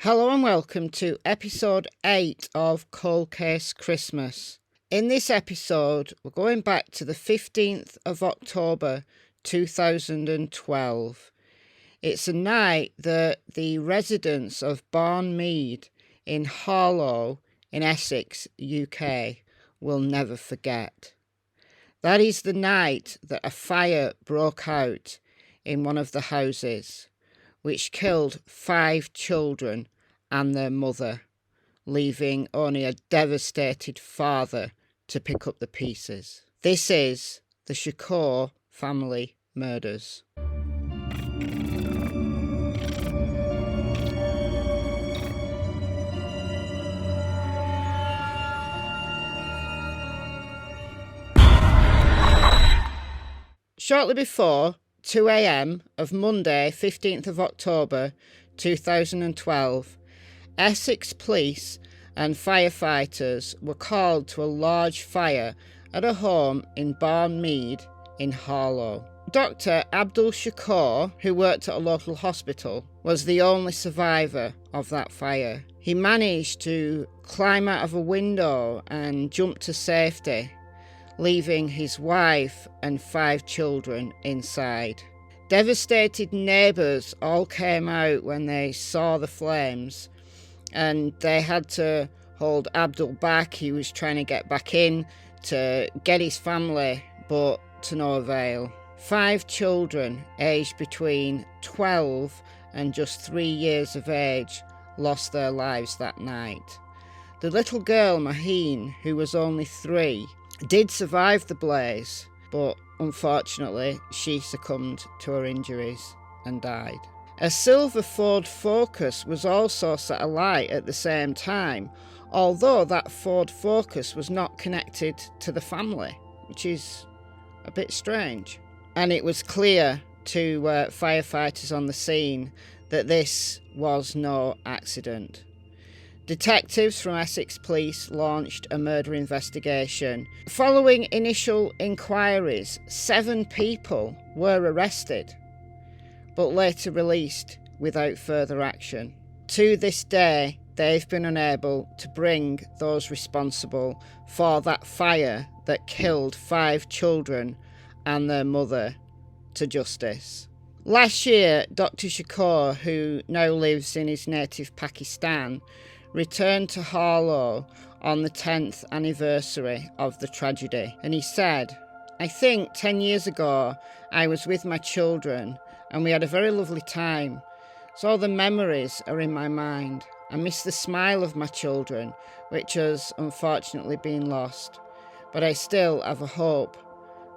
Hello and welcome to episode 8 of Cold Case Christmas. In this episode, we're going back to the 15th of October 2012. It's a night that the residents of Barnmead in Harlow in Essex, UK, will never forget. That is the night that a fire broke out in one of the houses, which killed 5 children and their mother, leaving only a devastated father to pick up the pieces. This is the Shakoor family murders. Shortly before 2 a.m. of Monday, 15th of October 2012, Essex Police and firefighters were called to a large fire at a home in Barnmead in Harlow. Dr. Abdul Shakoor, who worked at a local hospital, was the only survivor of that fire. He managed to climb out of a window and jump to safety, leaving his wife and 5 children inside. Devastated neighbours all came out when they saw the flames, and they had to hold Abdul back. He was trying to get back in to get his family, but to no avail. 5 children aged between 12 and just 3 years of age lost their lives that night. The little girl, Maheen, who was only 3, did survive the blaze, but unfortunately she succumbed to her injuries and died. A silver Ford Focus was also set alight at the same time, although that Ford Focus was not connected to the family, which is a bit strange. And it was clear to firefighters on the scene that this was no accident. Detectives from Essex Police launched a murder investigation. Following initial inquiries, 7 people were arrested, but later released without further action. To this day, they've been unable to bring those responsible for that fire that killed 5 children and their mother to justice. Last year, Dr. Shakoor, who now lives in his native Pakistan, returned to Harlow on the 10th anniversary of the tragedy, and he said, "I think 10 years ago I was with my children and we had a very lovely time, so all the memories are in my mind. I miss the smile of my children, which has unfortunately been lost, but I still have a hope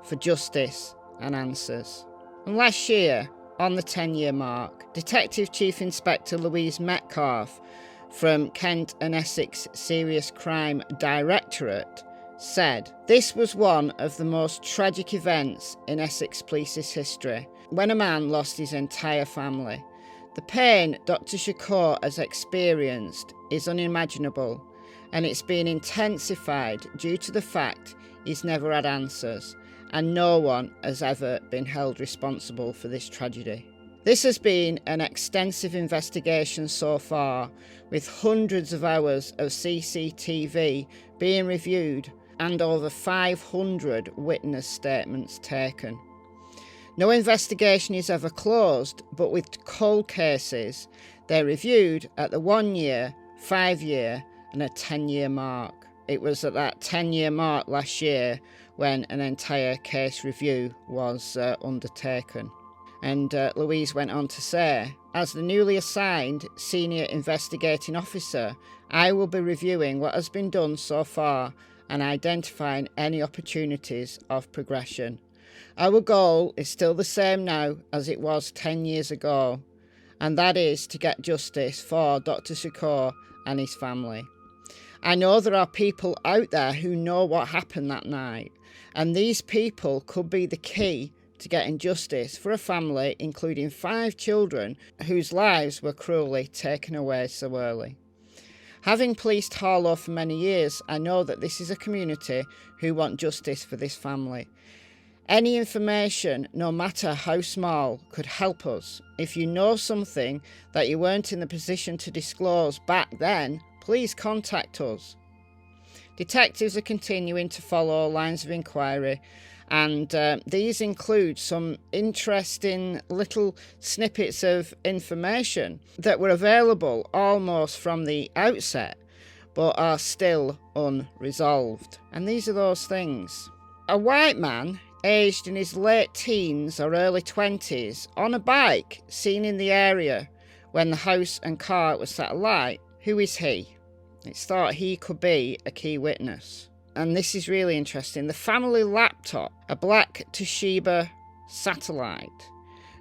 for justice and answers." And last year, on the 10-year mark, Detective Chief Inspector Louise Metcalfe from Kent and Essex Serious Crime Directorate said, "This was one of the most tragic events in Essex Police's history, when a man lost his entire family. The pain Dr. Shakoor has experienced is unimaginable, and it's been intensified due to the fact he's never had answers, and no one has ever been held responsible for this tragedy." This has been an extensive investigation so far, with hundreds of hours of CCTV being reviewed and over 500 witness statements taken. No investigation is ever closed, but with cold cases, they're reviewed at the 1-year, 5-year and a 10-year mark. It was at that 10-year mark last year when an entire case review was undertaken. And Louise went on to say, "As the newly assigned Senior Investigating Officer, I will be reviewing what has been done so far and identifying any opportunities of progression. Our goal is still the same now as it was 10 years ago, and that is to get justice for Dr. Shakoor and his family. I know there are people out there who know what happened that night, and these people could be the key to getting justice for a family including 5 children whose lives were cruelly taken away so early. Having policed Harlow for many years, I know that this is a community who want justice for this family. Any information, no matter how small, could help us. If you know something that you weren't in the position to disclose back then, please contact us. Detectives are continuing to follow lines of inquiry, and these include some interesting little snippets of information that were available almost from the outset, but are still unresolved. And these are those things. A white man, aged in his late teens or early 20s, on a bike, seen in the area when the house and car were set alight. Who is he? It's thought he could be a key witness. And this is really interesting. The family laptop, a black Toshiba satellite,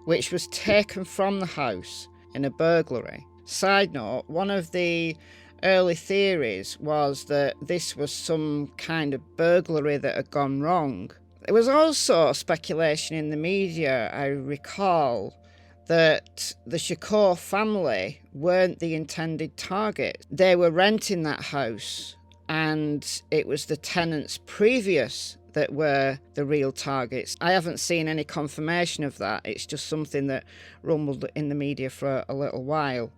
which was taken from the house in a burglary. Side note, one of the early theories was that this was some kind of burglary that had gone wrong. There was also speculation in the media, I recall, that the Shakoor family weren't the intended target. They were renting that house, and it was the tenants previous that were the real targets. I haven't seen any confirmation of that. It's just something that rumbled in the media for a little while.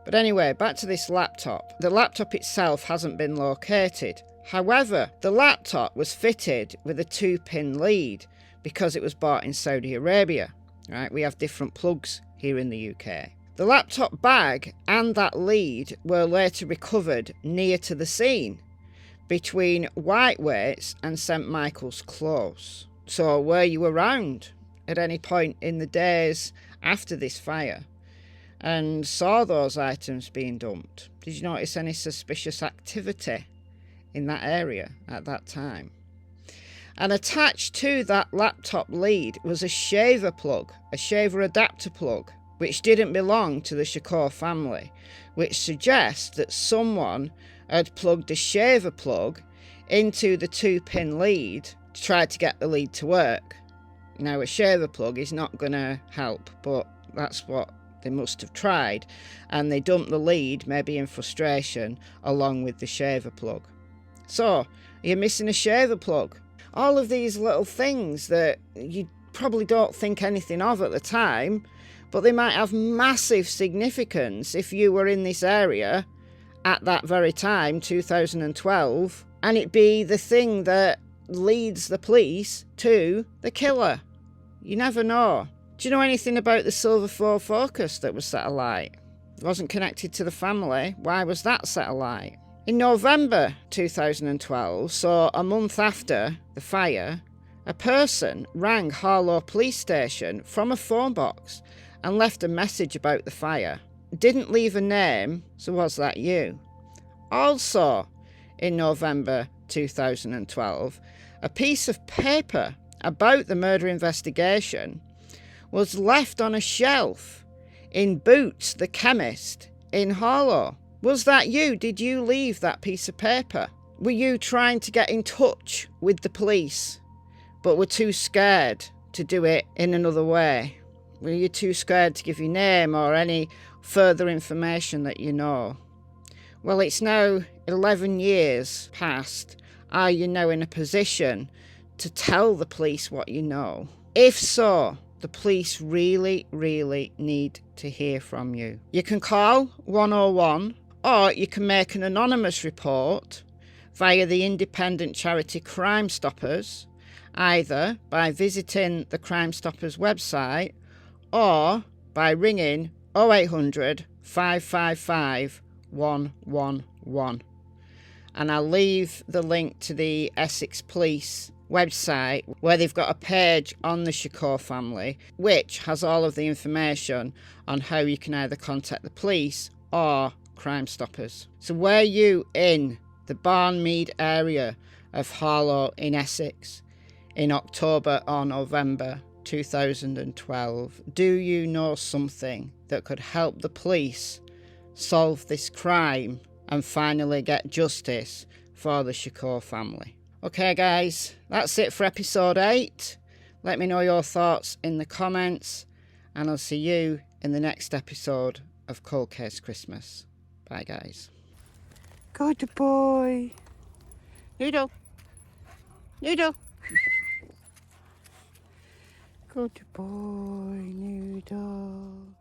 But anyway, back to this laptop. The laptop itself hasn't been located. However, the laptop was fitted with a 2-pin lead because it was bought in Saudi Arabia. Right, we have different plugs here in the UK. The laptop bag and that lead were later recovered near to the scene, between Whiteways and St Michael's Close. So were you around at any point in the days after this fire and saw those items being dumped? Did you notice any suspicious activity in that area at that time? And attached to that laptop lead was a shaver plug, a shaver adapter plug, which didn't belong to the Shakoor family, which suggests that someone had plugged a shaver plug into the 2-pin lead to try to get the lead to work. Now, a shaver plug is not going to help, but that's what they must have tried, and they dumped the lead, maybe in frustration, along with the shaver plug. So, you're missing a shaver plug. All of these little things that you probably don't think anything of at the time, but they might have massive significance if you were in this area at that very time, 2012, and it be the thing that leads the police to the killer. You never know. Do you know anything about the silver Ford Focus that was set alight? It wasn't connected to the family. Why was that set alight? In November 2012, so a month after the fire, a person rang Harlow Police Station from a phone box and left a message about the fire. Didn't leave a name, so was that you? Also, in November 2012, a piece of paper about the murder investigation was left on a shelf in Boots, the chemist, in Harlow. Was that you? Did you leave that piece of paper? Were you trying to get in touch with the police, but were too scared to do it in another way? Were you too scared to give your name or any further information that you know? Well, it's now 11 years past. Are you now in a position to tell the police what you know? If so, the police really, really need to hear from you. You can call 101, or you can make an anonymous report via the independent charity Crime Stoppers, either by visiting the Crime Stoppers website or by ringing 0800 555 111. And I'll leave the link to the Essex Police website where they've got a page on the Shakoor family which has all of the information on how you can either contact the police or Crime Stoppers. So were you in the Barnmead area of Harlow in Essex in October or November 2012? Do you know something that could help the police solve this crime and finally get justice for the Shakoor family? Okay guys, that's it for episode 8. Let me know your thoughts in the comments, and I'll see you in the next episode of Cold Case Christmas. Bye guys. Good boy. Noodle. Noodle. Good boy, Noodle.